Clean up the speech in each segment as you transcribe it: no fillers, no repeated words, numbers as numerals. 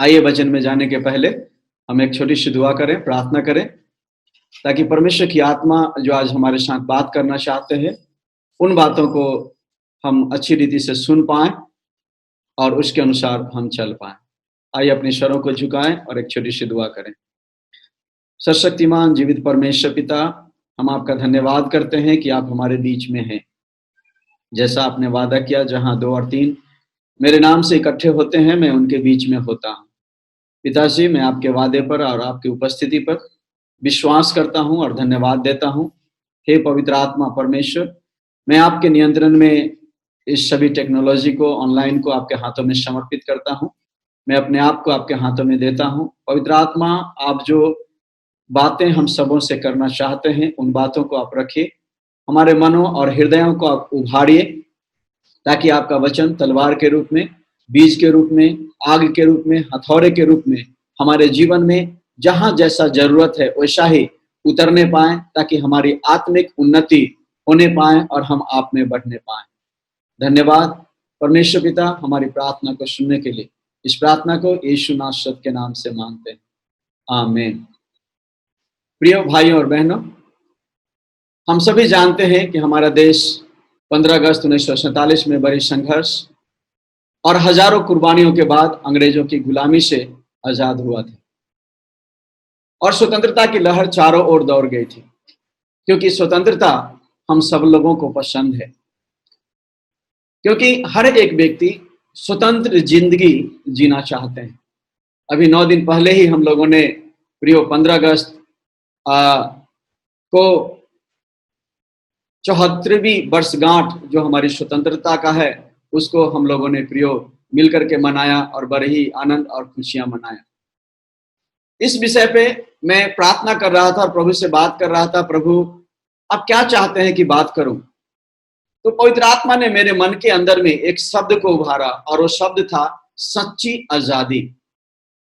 आइए वचन में जाने के पहले हम एक छोटी सी दुआ करें, प्रार्थना करें, ताकि परमेश्वर की आत्मा जो आज हमारे साथ बात करना चाहते हैं, उन बातों को हम अच्छी रीति से सुन पाएं और उसके अनुसार हम चल पाएं। आइए अपने स्वरों को झुकाएं और एक छोटी सी दुआ करें। सर्वशक्तिमान जीवित परमेश्वर पिता, हम आपका धन्यवाद करते हैं कि आप हमारे बीच में हैं। जैसा आपने वादा किया, जहां 2 और 3 मेरे नाम से इकट्ठे होते हैं, मैं उनके बीच में होता हूं। पिताजी, मैं आपके वादे पर और आपकी उपस्थिति पर विश्वास करता हूं और धन्यवाद देता हूं। हे पवित्र आत्मा परमेश्वर, मैं आपके नियंत्रण में इस सभी टेक्नोलॉजी को, ऑनलाइन को आपके हाथों में समर्पित करता हूं। मैं अपने आप को आपके हाथों में देता हूं। पवित्र आत्मा, आप जो बातें हम सबों से करना चाहते हैं, उन बातों को आप रखिए, हमारे मनों और हृदयों को आप उभारिए, ताकि आपका वचन तलवार के रूप में, बीज के रूप में, आग के रूप में, हथौड़े के रूप में हमारे जीवन में जहां जैसा जरूरत है वैसा ही उतरने पाए, ताकि हमारी आत्मिक उन्नति होने पाए और हम आप में बढ़ने पाए। धन्यवाद परमेश्वर पिता, हमारी प्रार्थना को सुनने के लिए। इस प्रार्थना को यीशु नासरत के नाम से मांगते हैं, आमीन। प्रिय भाइयों और बहनों, हम सभी जानते हैं कि हमारा देश 15 अगस्त 1947 में बड़ी संघर्ष और हजारों कुर्बानियों के बाद अंग्रेजों की गुलामी से आजाद हुआ था और स्वतंत्रता की लहर चारों ओर दौड़ गई थी, क्योंकि स्वतंत्रता हम सब लोगों को पसंद है, क्योंकि हर एक व्यक्ति स्वतंत्र जिंदगी जीना चाहते हैं। अभी 9 दिन पहले ही हम लोगों ने प्रियो 15 अगस्त को 74वीं वर्षगांठ जो हमारी स्वतंत्रता का है, उसको हम लोगों ने प्रियो मिलकर के मनाया और बड़े ही आनंद और खुशियां मनाया। इस विषय पे मैं प्रार्थना कर रहा था और प्रभु से बात कर रहा था, प्रभु आप क्या चाहते हैं कि बात करूं? तो पवित्र आत्मा ने मेरे मन के अंदर में एक शब्द को उभारा और वो शब्द था सच्ची आजादी।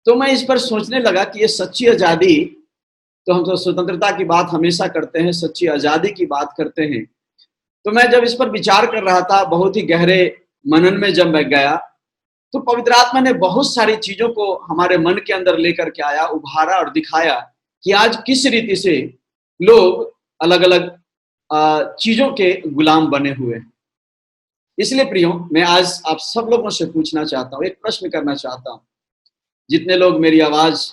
तो मैं इस पर सोचने लगा कि ये सच्ची आजादी, तो हम तो स्वतंत्रता की बात हमेशा करते हैं, सच्ची आजादी की बात करते हैं। तो मैं जब इस पर विचार कर रहा था, बहुत ही गहरे मनन में जब मैं गया, तो पवित्र आत्मा ने बहुत सारी चीजों को हमारे मन के अंदर लेकर के आया, उभारा और दिखाया कि आज किस रीति से लोग अलग अलग चीजों के गुलाम बने हुए हैं। इसलिए प्रियो, मैं आज आप सब लोगों से पूछना चाहता हूँ, एक प्रश्न करना चाहता हूँ। जितने लोग मेरी आवाज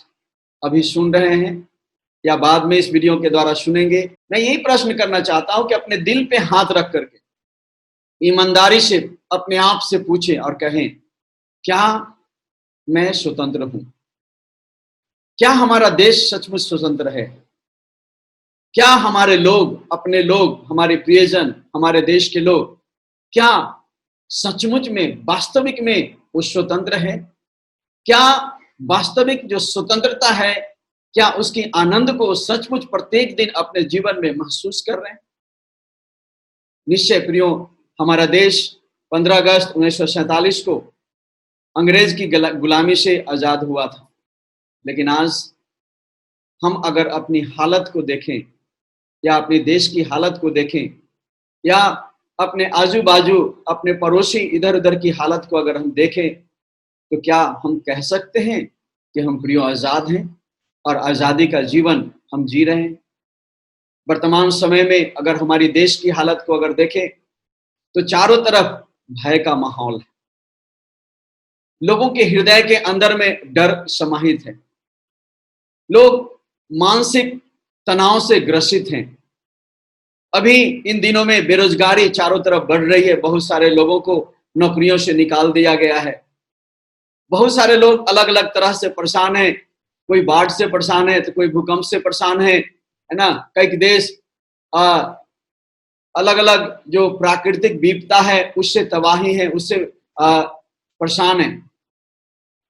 अभी सुन रहे हैं या बाद में इस वीडियो के द्वारा सुनेंगे, मैं यही प्रश्न करना चाहता हूं कि अपने दिल पे हाथ रख करके ईमानदारी से अपने आप से पूछें और कहें, क्या मैं स्वतंत्र हूं? क्या हमारा देश सचमुच स्वतंत्र है? क्या हमारे लोग, अपने लोग, हमारे प्रियजन, हमारे देश के लोग, क्या सचमुच में, वास्तविक में वो स्वतंत्र है? क्या वास्तविक जो स्वतंत्रता है, क्या उसकी आनंद को सचमुच प्रत्येक दिन अपने जीवन में महसूस कर रहे हैं? निश्चय प्रियो, हमारा देश 15 अगस्त 1947 को अंग्रेज की गुलामी से आजाद हुआ था, लेकिन आज हम अगर अपनी हालत को देखें या अपने देश की हालत को देखें या अपने आजू बाजू, अपने पड़ोसी इधर उधर की हालत को अगर हम देखें, तो क्या हम कह सकते हैं कि हम प्रियो आजाद हैं और आजादी का जीवन हम जी रहे हैं? वर्तमान समय में अगर हमारी देश की हालत को अगर देखें, तो चारों तरफ भय का माहौल है। लोगों के हृदय के अंदर में डर समाहित है। लोग मानसिक तनाव से ग्रसित हैं। अभी इन दिनों में बेरोजगारी चारों तरफ बढ़ रही है। बहुत सारे लोगों को नौकरियों से निकाल दिया गया है। बहुत सारे लोग अलग अलग तरह से परेशान हैं। कोई बाढ़ से परेशान है, तो कोई भूकंप से परेशान है ना। कई देश अलग अलग जो प्राकृतिक विपदा है उससे तबाही है, उससे परेशान है।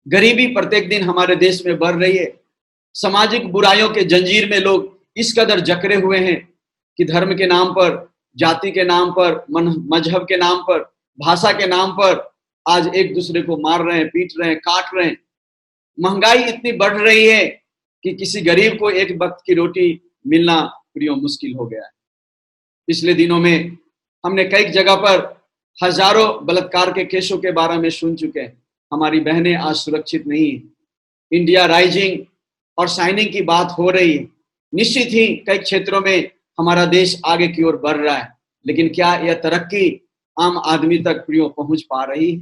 गरीबी प्रत्येक दिन हमारे देश में बढ़ रही है। सामाजिक बुराइयों के जंजीर में लोग इस कदर जकड़े हुए हैं कि धर्म के नाम पर, जाति के नाम पर, मजहब के नाम पर, भाषा के नाम पर आज एक दूसरे को मार रहे हैं, पीट रहे हैं, काट रहे हैं। महंगाई इतनी बढ़ रही है कि किसी गरीब को एक वक्त की रोटी मिलना प्रियो मुश्किल हो गया है। पिछले दिनों में हमने कई जगह पर हजारों बलात्कार के केसों के बारे में सुन चुके हैं। हमारी बहनें आज सुरक्षित नहीं है। इंडिया राइजिंग और शाइनिंग की बात हो रही है। निश्चित ही कई क्षेत्रों में हमारा देश आगे की ओर बढ़ रहा है, लेकिन क्या यह तरक्की आम आदमी तक प्रियो पहुंच पा रही है?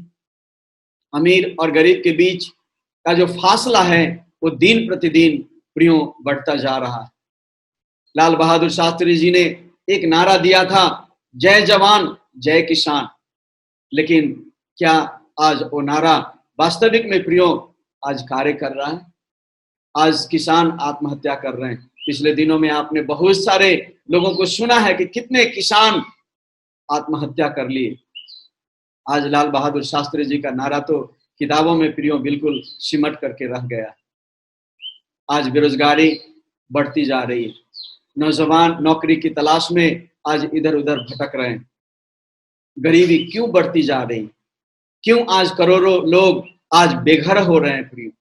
अमीर और गरीब के बीच का जो फासला है वो दिन प्रतिदिन प्रियो बढ़ता जा रहा है। लाल बहादुर शास्त्री जी ने एक नारा दिया था, जय जवान जय किसान। लेकिन क्या आज वो नारा वास्तविक में प्रियो आज कार्य कर रहा है? आज किसान आत्महत्या कर रहे हैं। पिछले दिनों में आपने बहुत सारे लोगों को सुना है कि कितने किसान आत्महत्या कर लिए। आज लाल बहादुर शास्त्री जी का नारा तो किताबों में प्रियो बिल्कुल सिमट करके रह गया। आज बेरोजगारी बढ़ती जा रही है। नौजवान नौकरी की तलाश में आज इधर उधर भटक रहे हैं। गरीबी क्यों बढ़ती जा रही? क्यों आज करोड़ों लोग आज बेघर हो रहे हैं प्रियो?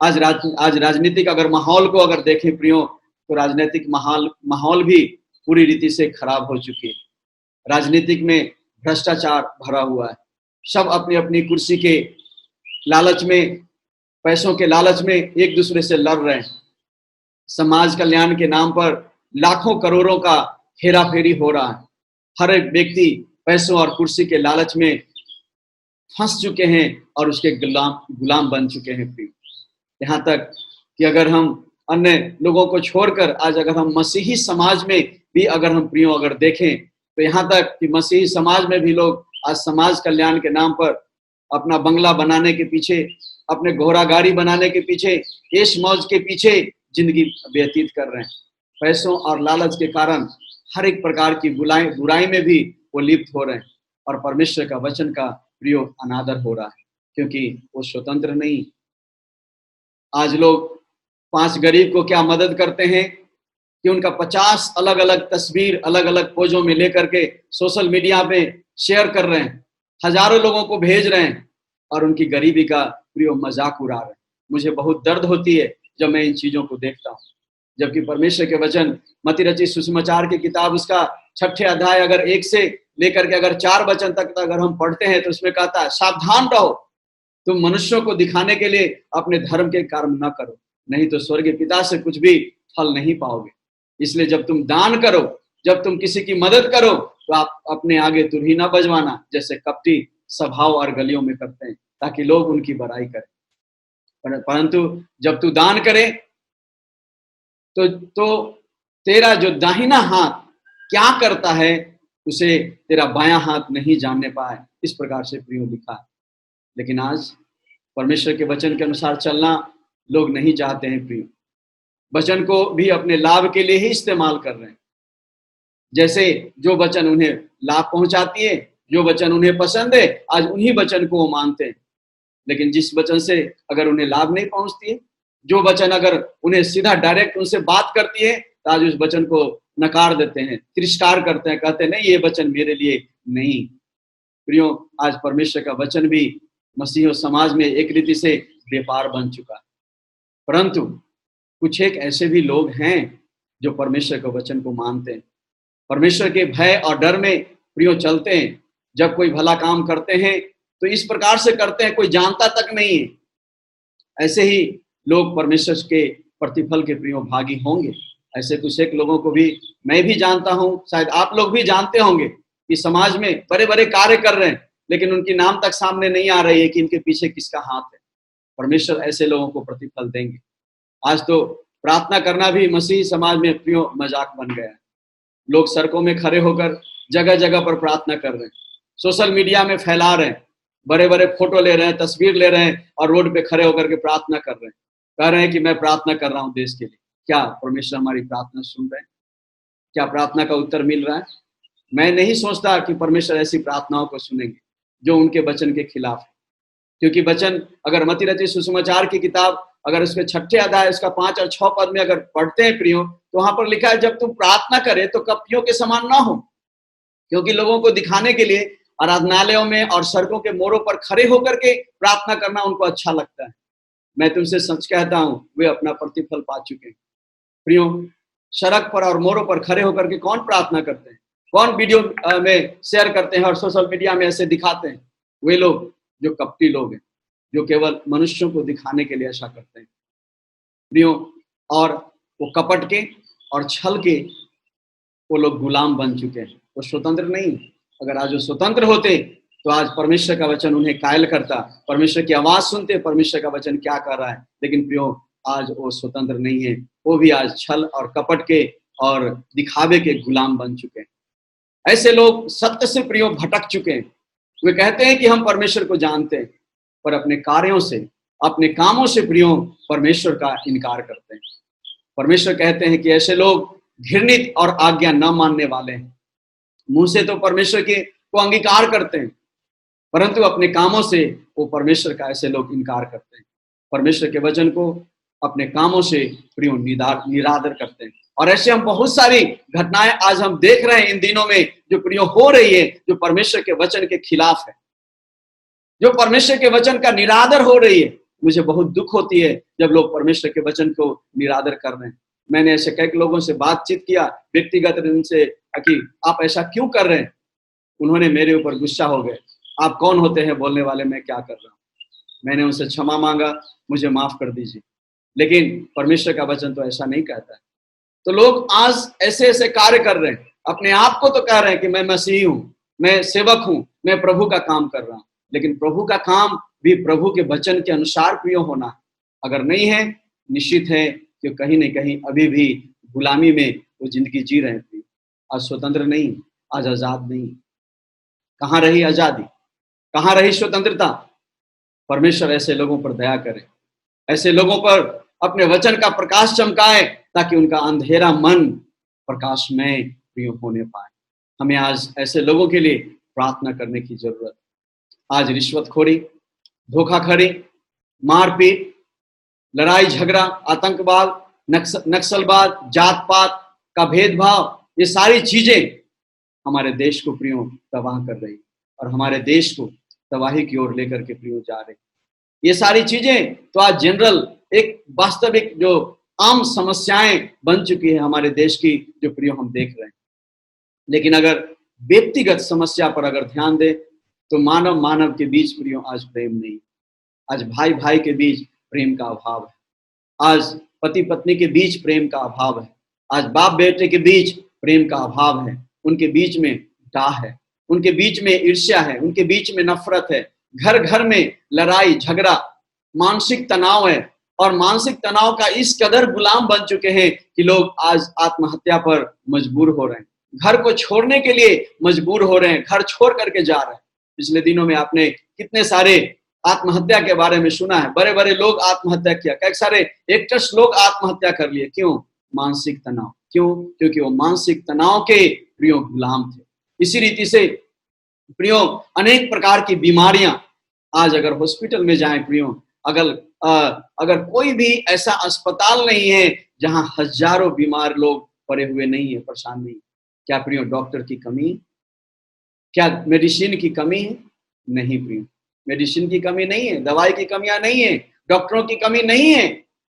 आज राजनीतिक अगर माहौल को अगर देखें प्रियो, तो राजनीतिक माहौल भी पूरी रीति से खराब हो चुकी है। राजनीतिक में भ्रष्टाचार भरा हुआ है। सब अपनी अपनी कुर्सी के लालच में, पैसों के लालच में एक दूसरे से लड़ रहे हैं। समाज कल्याण के नाम पर लाखों करोड़ों का हेरा फेरी हो रहा है। हर एक व्यक्ति पैसों और कुर्सी के लालच में फंस चुके हैं और उसके गुलाम बन चुके हैं प्रिय। यहाँ तक कि अगर हम अन्य लोगों को छोड़कर आज अगर हम मसीही समाज में भी अगर हम प्रियो अगर देखें, तो यहाँ तक कि मसीही समाज में भी लोग आज समाज कल्याण के नाम पर अपना बंगला बनाने के पीछे, अपने घोड़ा गाड़ी बनाने के पीछे, ऐश मौज के पीछे जिंदगी व्यतीत कर रहे हैं। पैसों और लालच के कारण हर एक प्रकार की बुराई में भी वो लिप्त हो रहे हैं और परमेश्वर का वचन का प्रयोग अनादर हो रहा है, क्योंकि वो स्वतंत्र नहीं। आज लोग 5 गरीब को क्या मदद करते हैं कि उनका 50 अलग अलग तस्वीर अलग अलग पोजों में लेकर के सोशल मीडिया पे शेयर कर रहे हैं, हजारों लोगों को भेज रहे हैं और उनकी गरीबी का प्रियो मजाक उड़ा रहे हैं। मुझे बहुत दर्द होती है जब मैं इन चीजों को देखता हूँ। जबकि परमेश्वर के वचन मत्ती रचित सुसमाचार की किताब उसका 6ठे अध्याय अगर 1 से लेकर के अगर 4 वचन तक अगर हम पढ़ते हैं तो उसमें कहता है, सावधान रहो, तुम मनुष्यों को दिखाने के लिए अपने धर्म के कर्म न करो, नहीं तो स्वर्गीय पिता से कुछ भी फल नहीं पाओगे। इसलिए जब तुम दान करो, जब तुम किसी की मदद करो, तो आप अपने आगे तुरही न बजवाना जैसे कपटी सभाओं और गलियों में करते हैं, ताकि लोग उनकी बड़ाई करें। परंतु जब तू दान करे तो तेरा जो दाहिना हाथ क्या करता है उसे तेरा बायां हाथ नहीं जानने पाए, इस प्रकार से प्रियो लिखा है। लेकिन आज परमेश्वर के वचन के अनुसार चलना लोग नहीं चाहते हैं प्रियो। वचन को भी अपने लाभ के लिए ही इस्तेमाल कर रहे हैं। जैसे जो वचन उन्हें लाभ पहुंचाती है, जो वचन उन्हें पसंद है, आज उन्हीं वचन को वो मानते हैं। लेकिन जिस वचन से अगर उन्हें लाभ नहीं पहुंचती है, जो वचन अगर उन्हें सीधा डायरेक्ट उनसे बात करती है, तो आज उस वचन को नकार देते हैं, तिरस्कार करते हैं, कहते हैं नहीं, ये वचन मेरे लिए नहीं। प्रियो, आज परमेश्वर का वचन भी मसीह और समाज में एक रीति से व्यापार बन चुका है। परंतु कुछ एक ऐसे भी लोग हैं जो परमेश्वर के वचन को मानते हैं, परमेश्वर के भय और डर में प्रियो चलते हैं। जब कोई भला काम करते हैं तो इस प्रकार से करते हैं कोई जानता तक नहीं है। ऐसे ही लोग परमेश्वर के प्रतिफल के प्रियो भागी होंगे। ऐसे कुछ एक लोगों को भी मैं भी जानता हूं, शायद आप लोग भी जानते होंगे कि समाज में बड़े बड़े कार्य कर रहे हैं, लेकिन उनकी नाम तक सामने नहीं आ रही है कि इनके पीछे किसका हाथ है। परमेश्वर ऐसे लोगों को प्रतिफल देंगे। आज तो प्रार्थना करना भी मसीह समाज में प्रियो मजाक बन गया है। लोग सड़कों में खड़े होकर जगह जगह पर प्रार्थना कर रहे हैं, सोशल मीडिया में फैला रहे हैं, बड़े बड़े फोटो ले रहे हैं, तस्वीर ले रहे हैं और रोड पे खड़े होकर के प्रार्थना कर रहे हैं, कह रहे हैं कि मैं प्रार्थना कर रहा हूं देश के लिए। क्या परमेश्वर हमारी प्रार्थना सुन रहे हैं? क्या प्रार्थना का उत्तर मिल रहा है? मैं नहीं सोचता कि परमेश्वर ऐसी प्रार्थनाओं को सुनेंगे जो उनके वचन के खिलाफ है। क्योंकि वचन अगर मत्ती रचित सुसमाचार की किताब अगर उसके 6ठे अध्याय उसका 5 और 6 पद में अगर पढ़ते हैं प्रियो, तो वहां पर लिखा है, जब तुम प्रार्थना करे तो कपटियों के समान ना हो, क्योंकि लोगों को दिखाने के लिए आराधनालयों में और सड़कों के मोड़ों पर खड़े होकर के प्रार्थना करना उनको अच्छा लगता है। मैं तुमसे सच कहता हूं, वे अपना प्रतिफल पा चुके हैं। प्रियो, सड़क पर और मोड़ों पर खड़े होकर के कौन प्रार्थना करते हैं? कौन वीडियो में शेयर करते हैं और सोशल मीडिया में ऐसे दिखाते हैं? वे लोग जो कपटी लोग हैं, जो केवल मनुष्यों को दिखाने के लिए ऐसा करते हैं। प्रियो, और वो कपट के और छल के वो लोग गुलाम बन चुके हैं, वो स्वतंत्र नहीं। अगर आज वो स्वतंत्र होते तो आज परमेश्वर का वचन उन्हें कायल करता, परमेश्वर की आवाज सुनते, परमेश्वर का वचन क्या कर रहा है। लेकिन प्रियो, आज वो स्वतंत्र नहीं है, वो भी आज छल और कपट के और दिखावे के गुलाम बन चुके हैं। ऐसे लोग सत्य से प्रियो भटक चुके हैं। वे कहते हैं कि हम परमेश्वर को जानते हैं, पर अपने कार्यों से, अपने कामों से प्रियो परमेश्वर का इनकार करते हैं। परमेश्वर कहते हैं कि ऐसे लोग घृणित और आज्ञा न मानने वाले हैं। मुंह से तो परमेश्वर के को अंगीकार करते हैं, परंतु अपने कामों से वो परमेश्वर का ऐसे लोग इनकार करते हैं। परमेश्वर के वचन को अपने कामों से प्रियो निरादर करते हैं। और ऐसे हम बहुत सारी घटनाएं आज हम देख रहे हैं इन दिनों में, जो प्रियो हो रही है, जो परमेश्वर के वचन के खिलाफ है, जो परमेश्वर के वचन का निरादर हो रही है। मुझे बहुत दुख होती है जब लोग परमेश्वर के वचन को निरादर कर रहे हैं। मैंने ऐसे कई लोगों से बातचीत किया व्यक्तिगत रूप से कि आप ऐसा क्यों कर रहे हैं। उन्होंने मेरे ऊपर गुस्सा हो गए, आप कौन होते हैं बोलने वाले, मैं क्या कर रहा हूँ। मैंने उनसे क्षमा मांगा, मुझे माफ कर दीजिए। लेकिन परमेश्वर का वचन तो ऐसा नहीं कहता है। तो लोग आज ऐसे ऐसे कार्य कर रहे हैं, अपने आप को तो कह रहे हैं कि मैं मसीही हूँ, मैं सेवक हूँ, मैं प्रभु का काम कर रहा हूँ। लेकिन प्रभु का काम भी प्रभु के वचन के अनुसार प्रिय होना है। अगर नहीं है, निश्चित है कि कहीं न कहीं अभी भी गुलामी में वो जिंदगी जी रहे थे। आज स्वतंत्र नहीं, आज आजाद नहीं। कहाँ रही आजादी, कहाँ रही स्वतंत्रता। परमेश्वर ऐसे लोगों पर दया करे, ऐसे लोगों पर अपने वचन का प्रकाश चमकाए, ताकि उनका अंधेरा मन प्रकाशमय प्रिय होने पाए। हमें आज ऐसे लोगों के लिए प्रार्थना करने की जरूरत। आज रिश्वतखोरी, धोखाधड़ी, मारपीट, लड़ाई झगड़ा, आतंकवाद, नक्सलवाद, जात पात का भेदभाव, ये सारी चीजें हमारे देश को प्रियो तबाह कर रही और हमारे देश को तबाही की ओर लेकर के प्रियो जा रही। ये सारी चीजें तो आज जनरल एक वास्तविक जो आम समस्याएं बन चुकी है हमारे देश की, जो प्रियो हम देख रहे हैं। लेकिन अगर व्यक्तिगत समस्या पर अगर ध्यान दे तो मानव मानव के बीच प्रियो आज प्रेम नहीं। आज भाई भाई के बीच प्रेम का अभाव है। आज पति पत्नी के बीच प्रेम का अभाव है। आज बाप बेटे के बीच प्रेम का अभाव है। उनके बीच में डाह है, उनके बीच में ईर्ष्या है, उनके बीच में नफरत है। घर घर में लड़ाई झगड़ा, मानसिक तनाव है। और मानसिक तनाव का इस कदर गुलाम बन चुके हैं कि लोग आज आत्महत्या पर मजबूर हो रहे हैं, घर को छोड़ने के लिए मजबूर हो रहे हैं, घर छोड़ करके जा रहे हैं। पिछले दिनों में आपने कितने सारे आत्महत्या के बारे में सुना है। बड़े बड़े लोग आत्महत्या किया, कई सारे एक्टर्स लोग आत्महत्या कर लिए। क्यों? मानसिक तनाव। क्यों? क्योंकि वो मानसिक तनाव के प्रियो गुलाम थे। इसी रीति से प्रियो अनेक प्रकार की बीमारियां आज अगर हॉस्पिटल में जाएं प्रियो, अगर कोई भी ऐसा अस्पताल नहीं है जहां हजारों बीमार लोग पड़े हुए नहीं है, परेशान नहीं। क्या प्रियो डॉक्टर की कमी? क्या मेडिसिन की कमी है? नहीं प्रियो, मेडिसिन की कमी नहीं है, दवाई की कमियां नहीं है, डॉक्टरों की कमी नहीं है।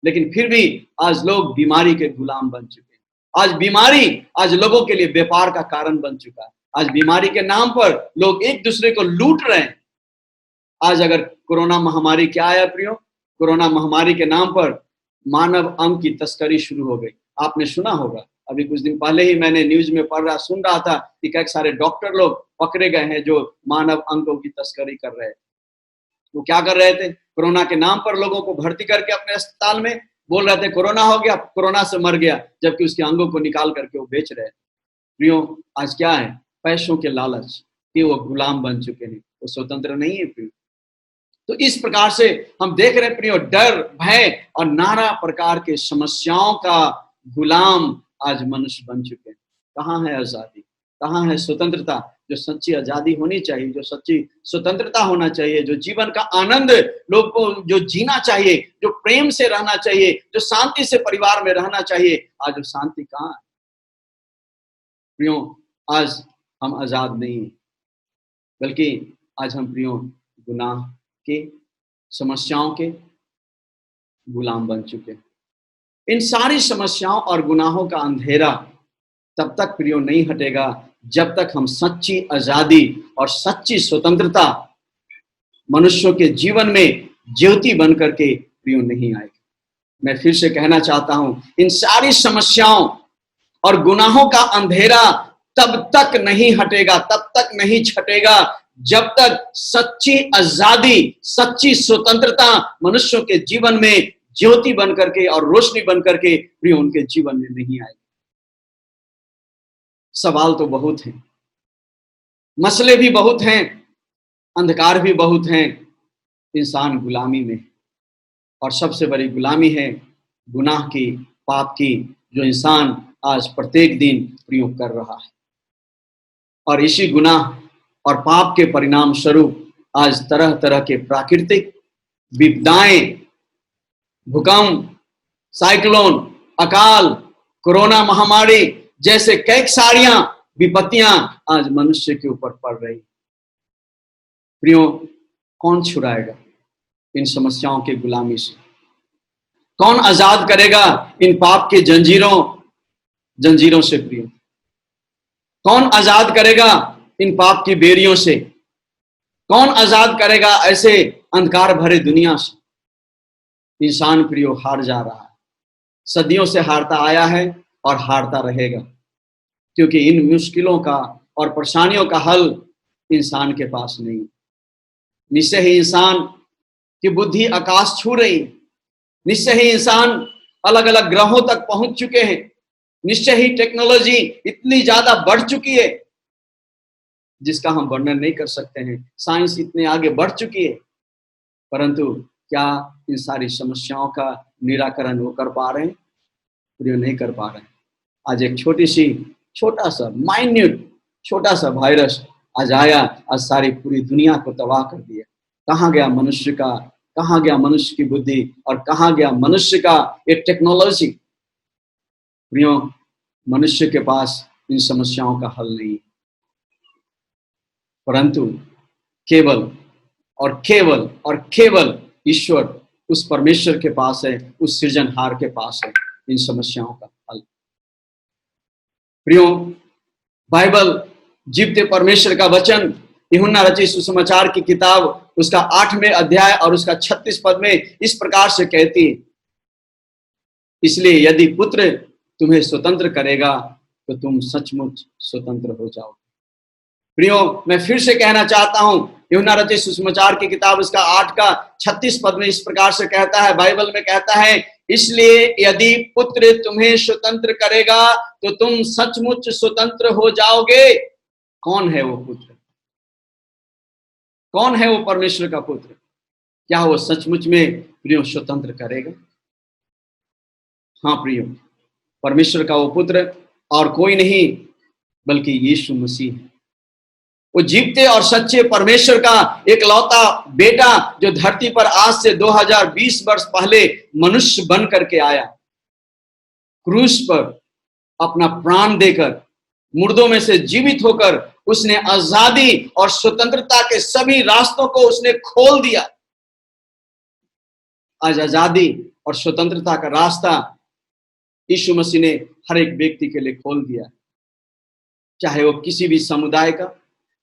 लेकिन फिर भी आज लोग बीमारी के गुलाम बन चुके हैं। आज बीमारी आज लोगों के लिए व्यापार का कारण बन चुका है। आज बीमारी के नाम पर लोग एक दूसरे को लूट रहे हैं। आज अगर कोरोना महामारी क्या आया प्रियो? कोरोना महामारी के नाम पर मानव अंग की तस्करी शुरू हो गई। आपने सुना होगा, अभी कुछ दिन पहले ही मैंने न्यूज में सुन रहा था कि कई सारे डॉक्टर लोग पकड़े गए हैं जो मानव अंगों की तस्करी कर रहे हैं। वो क्या कर रहे थे? कोरोना के नाम पर लोगों को भर्ती करके अपने अस्पताल में बोल रहे थे कोरोना हो गया, कोरोना से मर गया, जबकि उसके अंगों को निकाल करके वो बेच रहे थे। प्रियो आज क्या है? पैसों के लालच कि वो गुलाम बन चुके हैं, वो स्वतंत्र नहीं है प्रियो। तो इस प्रकार से हम देख रहे हैं प्रियो, डर, भय और नाना प्रकार के समस्याओं का गुलाम आज मनुष्य बन चुके हैं। कहाँ है आजादी? कहाँ है स्वतंत्रता? जो सच्ची आजादी होनी चाहिए, जो सच्ची स्वतंत्रता होना चाहिए, जो जीवन का आनंद लोग को जो जीना चाहिए, जो प्रेम से रहना चाहिए, जो शांति से परिवार में रहना चाहिए, आज वो शांति कहाँ है प्रियो? आज हम आजाद नहीं है, बल्कि आज हम प्रियो गुनाह के, समस्याओं के गुलाम बन चुके हैं। इन सारी समस्याओं और गुनाहों का अंधेरा तब तक प्रियो नहीं हटेगा जब तक हम सच्ची आजादी और सच्ची स्वतंत्रता मनुष्यों के जीवन में ज्योति बन करके प्रियो नहीं आएगी। मैं फिर से कहना चाहता हूं, इन सारी समस्याओं और गुनाहों का अंधेरा तब तक नहीं हटेगा, तब तक नहीं छटेगा, जब तक सच्ची आजादी, सच्ची स्वतंत्रता मनुष्यों के जीवन में ज्योति बन करके और रोशनी बन करके प्रिय उनके जीवन में नहीं आएगी। सवाल तो बहुत हैं, मसले भी बहुत हैं, अंधकार भी बहुत हैं। इंसान गुलामी में, और सबसे बड़ी गुलामी है गुनाह की, पाप की, जो इंसान आज प्रत्येक दिन प्रयोग कर रहा है। और इसी गुनाह और पाप के परिणाम स्वरूप आज तरह तरह के प्राकृतिक विपदाएं, भूकंप, साइक्लोन, अकाल, कोरोना महामारी जैसे कई सारियां विपत्तियां आज मनुष्य के ऊपर पड़ रही। प्रियो, कौन छुड़ाएगा इन समस्याओं की गुलामी से? कौन आजाद करेगा इन पाप के जंजीरों से? प्रियो, कौन आजाद करेगा इन पाप की बेड़ियों से? कौन आजाद करेगा ऐसे अंधकार भरे दुनिया से? इंसान प्रियो हार जा रहा है, सदियों से हारता आया है और हारता रहेगा, क्योंकि इन मुश्किलों का और परेशानियों का हल इंसान के पास नहीं। निश्चय ही इंसान की बुद्धि आकाश छू रही, निश्चय ही इंसान अलग अलग ग्रहों तक पहुंच चुके हैं, निश्चय ही टेक्नोलॉजी इतनी ज्यादा बढ़ चुकी है जिसका हम वर्णन नहीं कर सकते हैं। साइंस इतने आगे बढ़ चुकी है, परंतु क्या इन सारी समस्याओं का निराकरण वो कर पा रहे हैं? प्रिय, नहीं कर पा रहे हैं। आज एक छोटा सा वायरस आज आया, आज सारी पूरी दुनिया को तबाह कर दिया। कहाँ गया मनुष्य की बुद्धि, और कहाँ गया मनुष्य का ये टेक्नोलॉजी? प्रियो, मनुष्य के पास इन समस्याओं का हल नहीं, परंतु केवल ईश्वर, उस परमेश्वर के पास है, उस सृजनहार के पास है इन समस्याओं का हल। प्रियो, बाइबल जीवते परमेश्वर का वचन, यूहन्ना रचित सुसमाचार की किताब, उसका 8वें अध्याय और उसका 36 पद में इस प्रकार से कहती है, इसलिए यदि पुत्र तुम्हें स्वतंत्र करेगा तो तुम सचमुच स्वतंत्र हो जाओ। प्रियो, मैं फिर से कहना चाहता हूं, यूहन्ना रचित सुसमाचार की किताब उसका 8 का 36 पद में इस प्रकार से कहता है, बाइबल में कहता है, इसलिए यदि पुत्र तुम्हें स्वतंत्र करेगा तो तुम सचमुच स्वतंत्र हो जाओगे। कौन है वो पुत्र? कौन है वो परमेश्वर का पुत्र? क्या वो सचमुच में प्रियो स्वतंत्र करेगा? हाँ प्रियो, परमेश्वर का वो पुत्र और कोई नहीं बल्कि यीशु मसीह है। वो जीवते और सच्चे परमेश्वर का एकलौता बेटा, जो धरती पर आज से 2020 वर्ष पहले मनुष्य बन करके आया, क्रूस पर अपना प्राण देकर, मुर्दों में से जीवित होकर उसने आजादी और स्वतंत्रता के सभी रास्तों को उसने खोल दिया। आज आजादी और स्वतंत्रता का रास्ता यीशु मसीह ने हर एक व्यक्ति के लिए खोल दिया, चाहे वो किसी भी समुदाय का,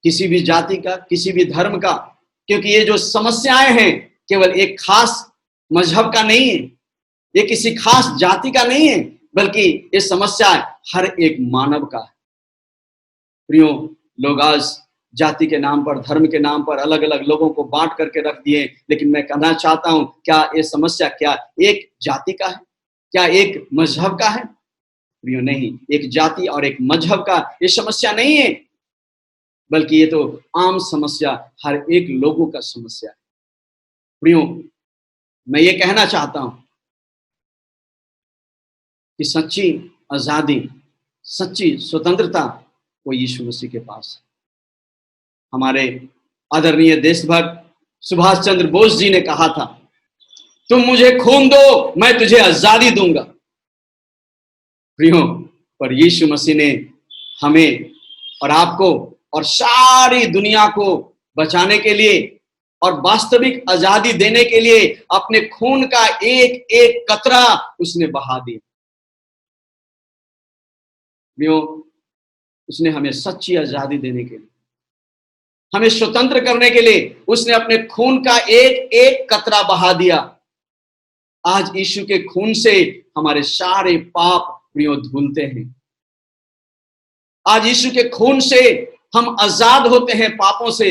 किसी भी जाति का, किसी भी धर्म का। क्योंकि ये जो समस्याएं हैं केवल एक खास मजहब का नहीं है, ये किसी खास जाति का नहीं है, बल्कि ये समस्या हर एक मानव का है। प्रियो, लोग आज जाति के नाम पर, धर्म के नाम पर अलग अलग लोगों को बांट करके रख दिए, लेकिन मैं कहना चाहता हूं, क्या ये समस्या क्या एक जाति का है? क्या एक मजहब का है? प्रियो, नहीं, एक जाति और एक मजहब का ये समस्या नहीं है, बल्कि ये तो आम समस्या हर एक लोगों का समस्या है। प्रियो, मैं ये कहना चाहता हूं कि सच्ची आजादी, सच्ची स्वतंत्रता वो यीशु मसीह के पास है। हमारे आदरणीय देशभक्त सुभाष चंद्र बोस जी ने कहा था, तुम मुझे खून दो, मैं तुझे आजादी दूंगा। प्रियो, पर यीशु मसीह ने हमें और आपको और सारी दुनिया को बचाने के लिए और वास्तविक आजादी देने के लिए अपने खून का एक एक कतरा उसने बहा दिया। प्रियो, उसने हमें सच्ची आजादी देने के लिए, हमें स्वतंत्र करने के लिए उसने अपने खून का एक एक कतरा बहा दिया। आज यीशु के खून से हमारे सारे पाप प्रियो धुलते हैं। आज यीशु के खून से हम आजाद होते हैं पापों से।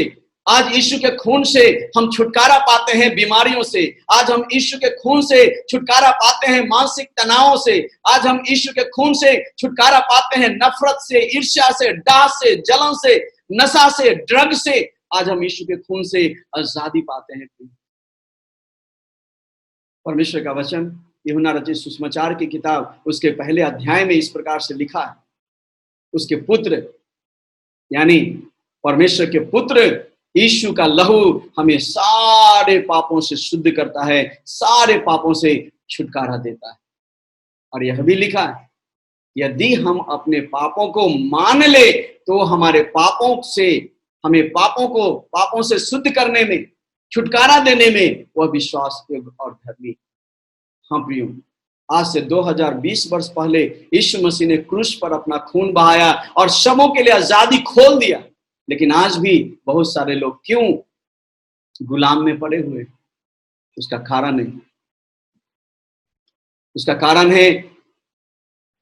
आज यीशु के खून से हम छुटकारा पाते हैं बीमारियों से। आज हम यीशु के खून से छुटकारा पाते हैं मानसिक तनावों से। आज हम यीशु के खून से छुटकारा पाते हैं नफरत से, ईर्ष्या से, डाह से, जलन से, नशा से, ड्रग से। आज हम यीशु के खून से आजादी पाते हैं। परमेश्वर का वचन यूहन्ना रचित सुसमाचार की किताब उसके पहले अध्याय में इस प्रकार से लिखा है, उसके पुत्र यानी परमेश्वर के पुत्र यीशु का लहू हमें सारे पापों से शुद्ध करता है, सारे पापों से छुटकारा देता है। और यह भी लिखा है, यदि हम अपने पापों को मान ले तो हमारे पापों से हमें पापों से शुद्ध करने में, छुटकारा देने में वह विश्वास योग्य और धर्मी। हाँ प्रियो, आज से 2020 वर्ष पहले यीशु मसीह ने क्रूस पर अपना खून बहाया और सबों के लिए आजादी खोल दिया। लेकिन आज भी बहुत सारे लोग क्यों गुलाम में पड़े हुए? उसका कारण है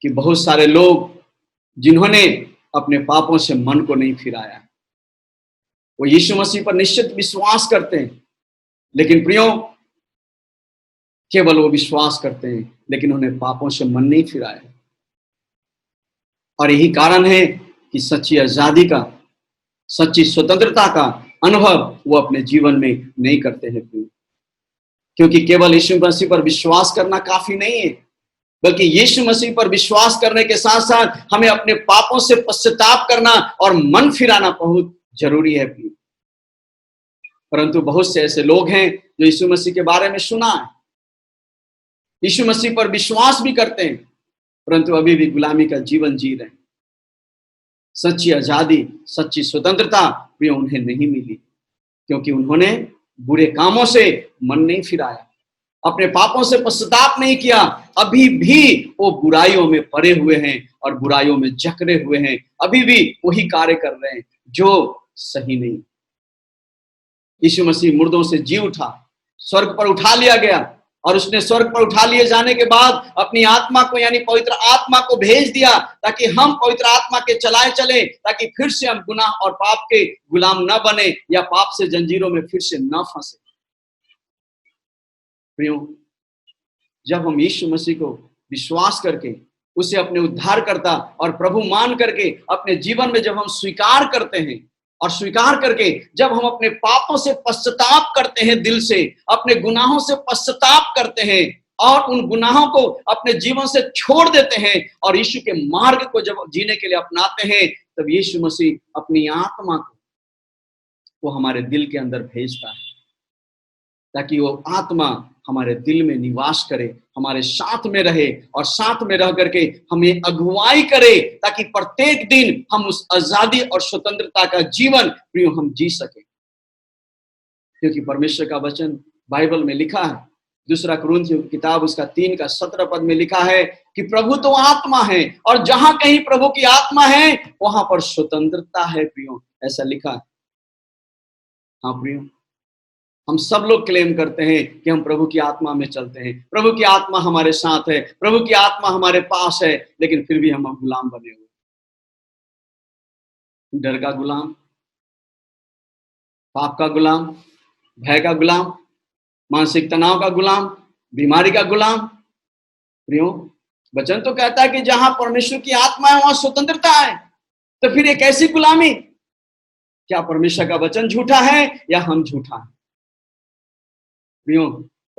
कि बहुत सारे लोग जिन्होंने अपने पापों से मन को नहीं फिराया, वो यीशु मसीह पर निश्चित विश्वास करते हैं, लेकिन प्रियो केवल वो विश्वास करते हैं, लेकिन उन्हें पापों से मन नहीं फिराया। और यही कारण है कि सच्ची आजादी का, सच्ची स्वतंत्रता का अनुभव वो अपने जीवन में नहीं करते हैं। क्योंकि केवल यीशु मसीह पर विश्वास करना काफी नहीं है, बल्कि यीशु मसीह पर विश्वास करने के साथ साथ हमें अपने पापों से पश्चाताप करना और मन फिराना बहुत जरूरी है। परंतु बहुत से ऐसे लोग हैं जो यीशु मसीह के बारे में सुना है, यीशु मसीह पर विश्वास भी करते हैं, परंतु अभी भी गुलामी का जीवन जी रहे हैं। सच्ची आजादी, सच्ची स्वतंत्रता भी उन्हें नहीं मिली, क्योंकि उन्होंने बुरे कामों से मन नहीं फिराया, अपने पापों से पश्चाताप नहीं किया। अभी भी वो बुराइयों में पड़े हुए हैं और बुराइयों में जकड़े हुए हैं, अभी भी वही कार्य कर रहे हैं जो सही नहीं। यीशु मसीह मुर्दों से जी उठा, स्वर्ग पर उठा लिया गया, और उसने स्वर्ग पर उठा लिए जाने के बाद अपनी आत्मा को यानी पवित्र आत्मा को भेज दिया, ताकि हम पवित्र आत्मा के चलाए चले, ताकि फिर से हम गुनाह और पाप के गुलाम न बने या पाप से जंजीरों में फिर से न फंसे। प्रियो, जब हम यीशु मसीह को विश्वास करके उसे अपने उद्धारकर्ता और प्रभु मान करके अपने जीवन में जब हम स्वीकार करते हैं, और स्वीकार करके जब हम अपने पापों से पश्चाताप करते हैं, दिल से अपने गुनाहों से पश्चाताप करते हैं और उन गुनाहों को अपने जीवन से छोड़ देते हैं और यीशु के मार्ग को जब जीने के लिए अपनाते हैं, तब यीशु मसीह अपनी आत्मा को वो हमारे दिल के अंदर भेजता है, ताकि वो आत्मा हमारे दिल में निवास करे, हमारे साथ में रहे और साथ में रह करके हमें अगुवाई करे, ताकि प्रत्येक दिन हम उस आजादी और स्वतंत्रता का जीवन प्रियो हम जी सके। क्योंकि परमेश्वर का वचन बाइबल में लिखा है, दूसरा कुरिन्थियों की किताब उसका 3 का 17 पद में लिखा है कि प्रभु तो आत्मा है और जहां कहीं प्रभु की आत्मा है वहां पर स्वतंत्रता है। प्रियो, ऐसा लिखा है। हाँ प्रियो, हम सब लोग क्लेम करते हैं कि हम प्रभु की आत्मा में चलते हैं, प्रभु की आत्मा हमारे साथ है, प्रभु की आत्मा हमारे पास है, लेकिन फिर भी हम गुलाम बने हुए, डर का गुलाम, पाप का गुलाम, भय का गुलाम, मानसिक तनाव का गुलाम, बीमारी का गुलाम। प्रियो, वचन तो कहता है कि जहां परमेश्वर की आत्मा है वहां स्वतंत्रता है, तो फिर एक ऐसी गुलामी, क्या परमेश्वर का वचन झूठा है या हम झूठा है? प्रियो,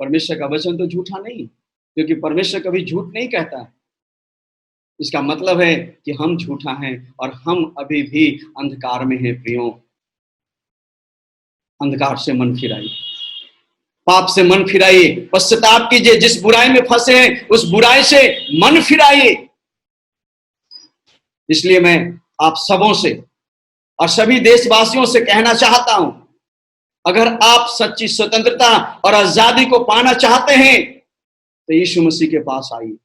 परमेश्वर का वचन तो झूठा नहीं, क्योंकि परमेश्वर कभी झूठ नहीं कहता है। इसका मतलब है कि हम झूठा हैं और हम अभी भी अंधकार में हैं। प्रियो, अंधकार से मन फिराइए, पाप से मन फिराइए, पश्चाताप कीजिए, जिस बुराई में फंसे हैं उस बुराई से मन फिराइए। इसलिए मैं आप सबों से और सभी देशवासियों से कहना चाहता हूं, अगर आप सच्ची स्वतंत्रता और आजादी को पाना चाहते हैं तो यीशु मसीह के पास आइए,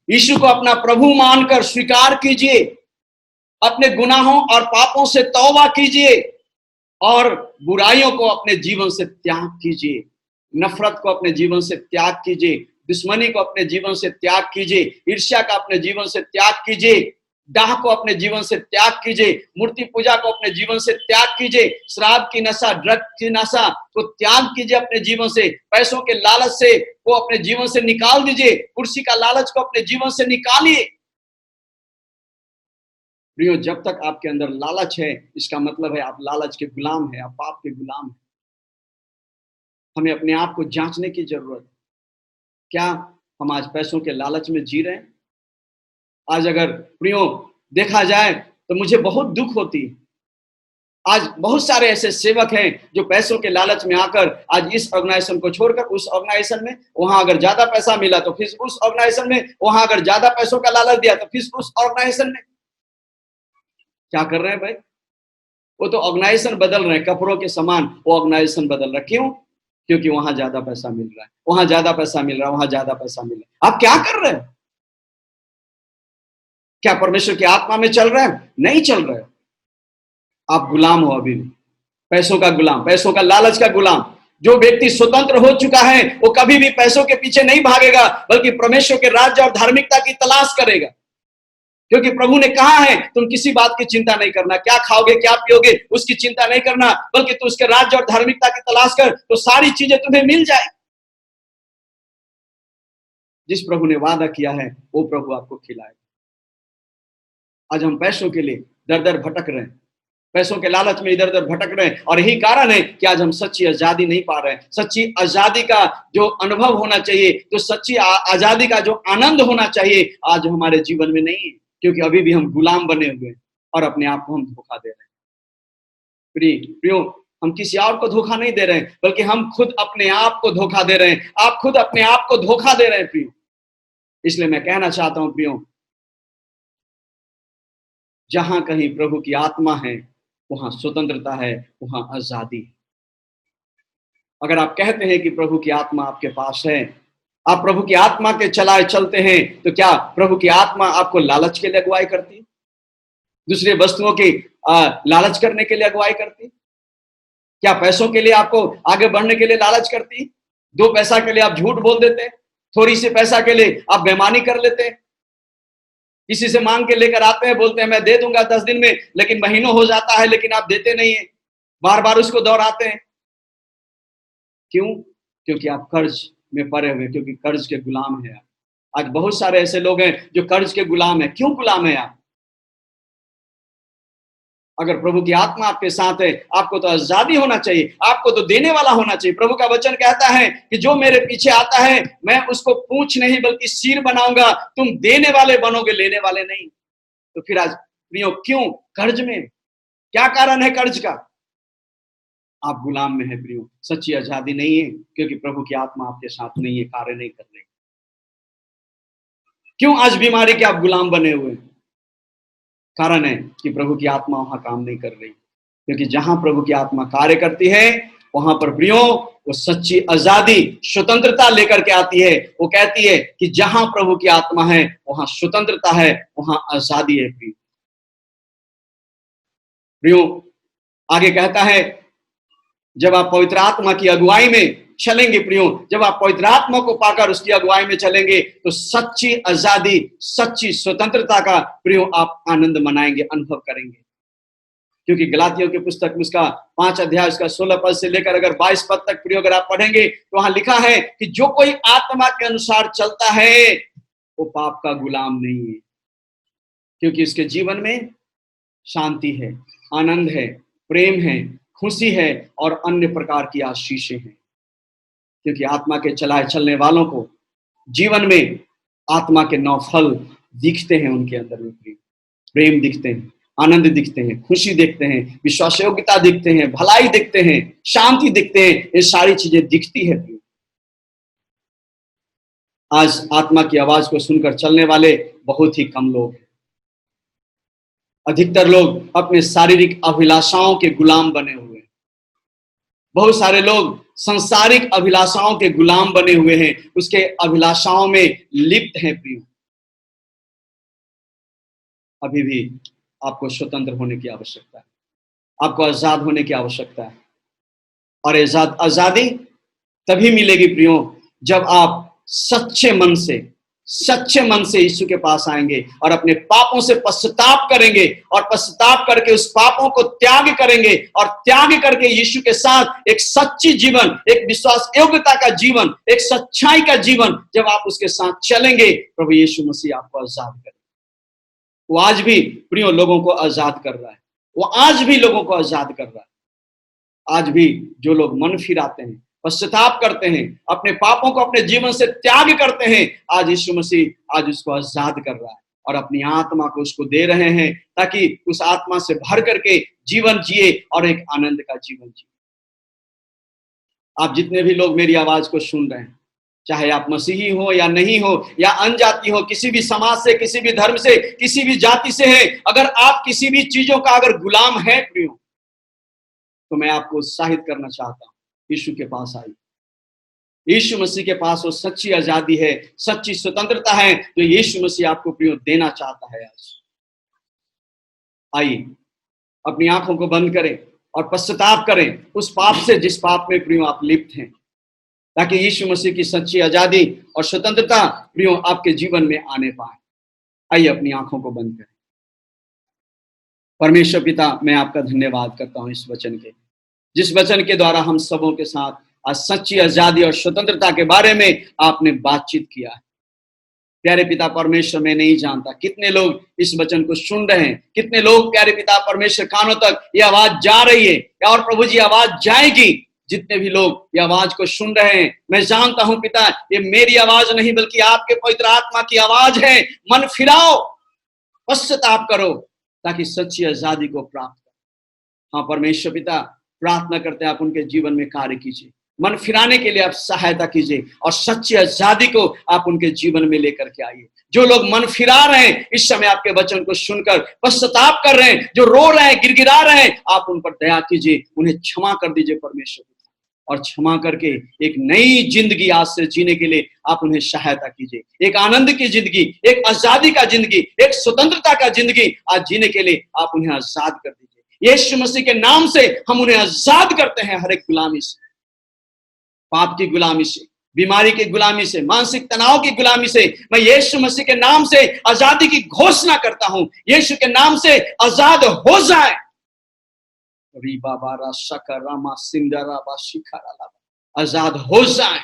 यीशु को अपना प्रभु मानकर स्वीकार कीजिए, अपने गुनाहों और पापों से तौबा कीजिए और बुराइयों को अपने जीवन से त्याग कीजिए। नफरत को अपने जीवन से त्याग कीजिए, दुश्मनी को अपने जीवन से त्याग कीजिए, ईर्ष्या का अपने जीवन से त्याग कीजिए, डाह को अपने जीवन से त्याग कीजिए, मूर्ति पूजा को अपने जीवन से त्याग कीजिए, शराब की नशा, ड्रग की नशा को त्याग कीजिए अपने जीवन से, पैसों के लालच से को अपने जीवन से निकाल दीजिए, कुर्सी का लालच को अपने जीवन से निकालिए। प्रियो, जब तक आपके अंदर लालच है, इसका मतलब है आप लालच के गुलाम हैं, आप पाप के गुलाम हैं। हमें अपने आप को जांचने की जरूरत है। क्या हम आज पैसों के लालच में जी रहे हैं? आज अगर प्रियो देखा जाए तो मुझे बहुत दुख होती है। आज बहुत सारे ऐसे सेवक हैं जो पैसों के लालच में आकर आज इस ऑर्गेनाइजेशन को छोड़कर उस ऑर्गेनाइजेशन में, वहां अगर ज्यादा पैसा मिला तो फिर उस ऑर्गेनाइजेशन में, वहां अगर ज्यादा पैसों का लालच दिया तो फिर उस ऑर्गेनाइजेशन में। क्या कर रहे हैं भाई? वो तो ऑर्गेनाइजेशन बदल रहे हैं, कपड़ों के समान वो ऑर्गेनाइजेशन बदल रहा है। क्यों? क्योंकि वहां ज्यादा पैसा मिल रहा है, वहां ज्यादा पैसा मिल रहा है, वहां ज्यादा पैसा मिल रहा है। आप क्या कर रहे हैं? क्या परमेश्वर की आत्मा में चल रहे हैं? नहीं चल रहे। आप गुलाम हो अभी भी, पैसों का गुलाम, पैसों का लालच का गुलाम। जो व्यक्ति स्वतंत्र हो चुका है वो कभी भी पैसों के पीछे नहीं भागेगा, बल्कि परमेश्वर के राज्य और धार्मिकता की तलाश करेगा। क्योंकि प्रभु ने कहा है तुम किसी बात की चिंता नहीं करना, क्या खाओगे क्या पियोगे उसकी चिंता नहीं करना, बल्कि तू उसके राज्य और धार्मिकता की तलाश कर, तो सारी चीजें तुम्हें मिल जाए। जिस प्रभु ने वादा किया है वो प्रभु आपको खिलाएगा। आज हम पैसों के लिए दर दर भटक रहे हैं, पैसों के लालच में इधर उधर भटक रहे हैं, और यही कारण है कि आज हम सच्ची आजादी नहीं पा रहे हैं। सच्ची आजादी का जो अनुभव होना चाहिए, तो सच्ची आजादी का जो आनंद होना चाहिए, आज हमारे जीवन में नहीं है, क्योंकि अभी भी हम गुलाम बने हुए हैं और अपने आप को हम धोखा दे रहे हैं। प्रियो, हम किसी और को धोखा नहीं दे रहे हैं, बल्कि हम खुद अपने आप को धोखा दे रहे हैं। आप खुद अपने आप को धोखा दे रहे हैं प्रियो। इसलिए मैं कहना चाहता हूं प्रियो, जहां कहीं प्रभु की आत्मा है वहां स्वतंत्रता है, वहां आजादी है। अगर आप कहते हैं कि प्रभु की आत्मा आपके पास है, आप प्रभु की आत्मा के चलाए चलते हैं, तो क्या प्रभु की आत्मा आपको लालच के लिए अगुवाई करती, दूसरे वस्तुओं की लालच करने के लिए अगुवाई करती? क्या पैसों के लिए आपको आगे बढ़ने के लिए लालच करती? दो पैसा के लिए आप झूठ बोल देते, थोड़ी सी पैसा के लिए आप बेईमानी कर लेते, किसी से मांग के लेकर आते हैं, बोलते हैं मैं दे दूंगा 10 दिन में, लेकिन महीनों हो जाता है लेकिन आप देते नहीं है, बार बार उसको दोहराते हैं। क्यों? क्योंकि आप कर्ज में पड़े हुए, क्योंकि कर्ज के गुलाम है। आज बहुत सारे ऐसे लोग हैं जो कर्ज के गुलाम है। क्यों गुलाम है आप? अगर प्रभु की आत्मा आपके साथ है, आपको तो आजादी होना चाहिए, आपको तो देने वाला होना चाहिए। प्रभु का वचन कहता है कि जो मेरे पीछे आता है मैं उसको पूंछ नहीं बल्कि सिर बनाऊंगा। तुम देने वाले बनोगे, लेने वाले नहीं। तो फिर आज प्रियो क्यों कर्ज में? क्या कारण है कर्ज का? आप गुलाम में है प्रियो। सच्ची आजादी नहीं है, क्योंकि प्रभु की आत्मा आपके साथ नहीं है, कार्य नहीं कर रही। क्यों आज बीमारी के आप गुलाम बने हुए? कारण है कि प्रभु की आत्मा वहां काम नहीं कर रही। क्योंकि जहां प्रभु की आत्मा कार्य करती है वहां पर प्रियो वो सच्ची आजादी, स्वतंत्रता लेकर के आती है। वो कहती है कि जहां प्रभु की आत्मा है वहां स्वतंत्रता है, वहां आजादी है। प्रियो आगे कहता है, जब आप पवित्र आत्मा की अगुवाई में चलेंगे प्रियो, जब आप पवित्र आत्मा को पाकर उसकी अगुवाई में चलेंगे, तो सच्ची आजादी, सच्ची स्वतंत्रता का प्रियो आप आनंद मनाएंगे, अनुभव करेंगे। क्योंकि गलातियों की पुस्तक में उसका 5 अध्याय उसका 16 पद से लेकर अगर 22 पद तक प्रियो अगर आप पढ़ेंगे तो वहां लिखा है कि जो कोई आत्मा के अनुसार चलता है वो पाप का गुलाम नहीं है, क्योंकि उसके जीवन में शांति है, आनंद है, प्रेम है, खुशी है और अन्य प्रकार की आशीषें हैं। क्योंकि आत्मा के चलाए चलने वालों को जीवन में आत्मा के 9 फल दिखते हैं, उनके अंदर में प्रेम दिखते हैं, आनंद दिखते हैं, खुशी दिखते हैं, विश्वास योग्यता दिखते हैं, भलाई दिखते हैं, शांति दिखते हैं। ये सारी चीजें दिखती है। आज आत्मा की आवाज को सुनकर चलने वाले बहुत ही कम लोग हैं। अधिकतर लोग अपने शारीरिक अभिलाषाओं के गुलाम बने हुए हैं। बहुत सारे लोग सांसारिक अभिलाषाओं के गुलाम बने हुए हैं, उसके अभिलाषाओं में लिप्त हैं। प्रिय, अभी भी आपको स्वतंत्र होने की आवश्यकता है, आपको आजाद होने की आवश्यकता है। और आजादी तभी मिलेगी प्रियो, जब आप सच्चे मन से यीशु के पास आएंगे और अपने पापों से पश्चाताप करेंगे और पश्चाताप करके उस पापों को त्याग करेंगे और त्याग करके यीशु के साथ एक सच्ची जीवन, एक विश्वास योग्यता का जीवन, एक सच्चाई का जीवन जब आप उसके साथ चलेंगे, प्रभु यीशु मसीह आपको आजाद करेंगे। वो आज भी प्रियो लोगों को आजाद कर रहा है, वो आज भी लोगों को आजाद कर रहा है। आज भी जो लोग मन फिराते हैं, पश्चाताप करते हैं, अपने पापों को अपने जीवन से त्याग करते हैं, आज यीशु मसीह आज उसको आजाद कर रहा है और अपनी आत्मा को उसको दे रहे हैं ताकि उस आत्मा से भर करके जीवन जिए और एक आनंद का जीवन जिए। आप जितने भी लोग मेरी आवाज को सुन रहे हैं, चाहे आप मसीही हो या नहीं हो या अनजाति हो, किसी भी समाज से, किसी भी धर्म से, किसी भी जाति से है, अगर आप किसी भी चीजों का अगर गुलाम है प्रियो, तो मैं आपको उत्साहित करना चाहता हूं, यीशु के पास आइए। यीशु मसीह के पास वो सच्ची आजादी है, सच्ची स्वतंत्रता है जो यीशु मसीह आपको प्रियो देना चाहता है। आज आइए, अपनी आंखों को बंद करें और पश्चाताप करें उस पाप से जिस पाप में प्रियो आप लिप्त हैं, ताकि यीशु मसीह की सच्ची आजादी और स्वतंत्रता प्रियो आपके जीवन में आने पाए। आइए, अपनी आंखों को बंद करें। परमेश्वर पिता, मैं आपका धन्यवाद करता हूं इस वचन के, जिस वचन के द्वारा हम सबों के साथ आज सच्ची आजादी और स्वतंत्रता के बारे में आपने बातचीत किया है। प्यारे पिता परमेश्वर, मैं नहीं जानता कितने लोग इस वचन को सुन रहे हैं, कितने लोग प्यारे पिता परमेश्वर कानों तक ये आवाज जा रही है, और प्रभु जी आवाज जाएगी। जितने भी लोग ये आवाज को सुन रहे हैं, मैं जानता हूं पिता, ये मेरी आवाज नहीं बल्कि आपके पवित्र आत्मा की आवाज है। मन फिराओ, पश्चाताप करो ताकि सच्ची आजादी को प्राप्त करो। हाँ परमेश्वर पिता, प्रार्थना करते हैं आप उनके जीवन में कार्य कीजिए, मन फिराने के लिए आप सहायता कीजिए और सच्ची आजादी को आप उनके जीवन में लेकर के आइए। जो लोग मन फिरा रहे हैं इस समय आपके वचन को सुनकर पश्चाताप कर रहे हैं, जो रो रहे हैं, गिड़गिड़ा रहे हैं, आप उन पर दया कीजिए, उन्हें क्षमा कर दीजिए परमेश्वर, और क्षमा करके एक नई जिंदगी आज से जीने के लिए आप उन्हें सहायता कीजिए। एक आनंद की जिंदगी, एक आजादी का जिंदगी, एक स्वतंत्रता का जिंदगी आज जीने के लिए आप उन्हें आजाद कर दीजिए। यीशु मसीह के नाम से हम उन्हें आजाद करते हैं हर एक गुलामी से, पाप की गुलामी से, बीमारी की गुलामी से, मानसिक तनाव की गुलामी से। मैं यीशु मसीह के नाम से आजादी की घोषणा करता हूं। यीशु के नाम से आजाद हो जाए। आजाद हो जाए।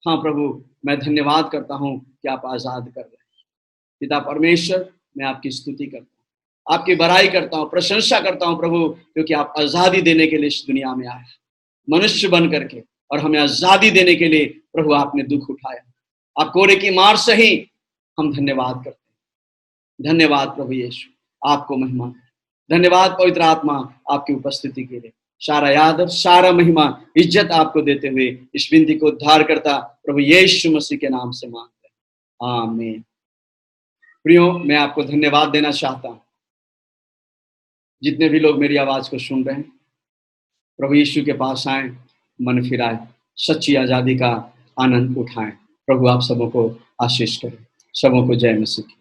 हाँ प्रभु, मैं धन्यवाद करता हूं कि आप आजाद कर रहे हैं। पिता परमेश्वर, मैं आपकी स्तुति करता हूं, आपकी बड़ाई करता हूं, प्रशंसा करता हूं प्रभु, क्योंकि आप आजादी देने के लिए इस दुनिया में आए, मनुष्य बन करके, और हमें आजादी देने के लिए प्रभु आपने दुख उठाया। आप कोरे की मार से ही हम धन्यवाद करते हैं। धन्यवाद प्रभु यीशु, आपको महिमा। धन्यवाद पवित्र आत्मा आपकी उपस्थिति के लिए। सारा याद, सारा महिमा, इज्जत आपको देते हुए इस विनती को उद्धार करता प्रभु यीशु मसीह के नाम से मांगते हैं, आमीन। प्रियो, मैं आपको धन्यवाद देना चाहता हूं, जितने भी लोग मेरी आवाज को सुन रहे हैं, प्रभु यीशु के पास आए, मन फिराए, सच्ची आजादी का आनंद उठाएं। प्रभु आप सबों को आशीष करें। सबों को जय मसीह।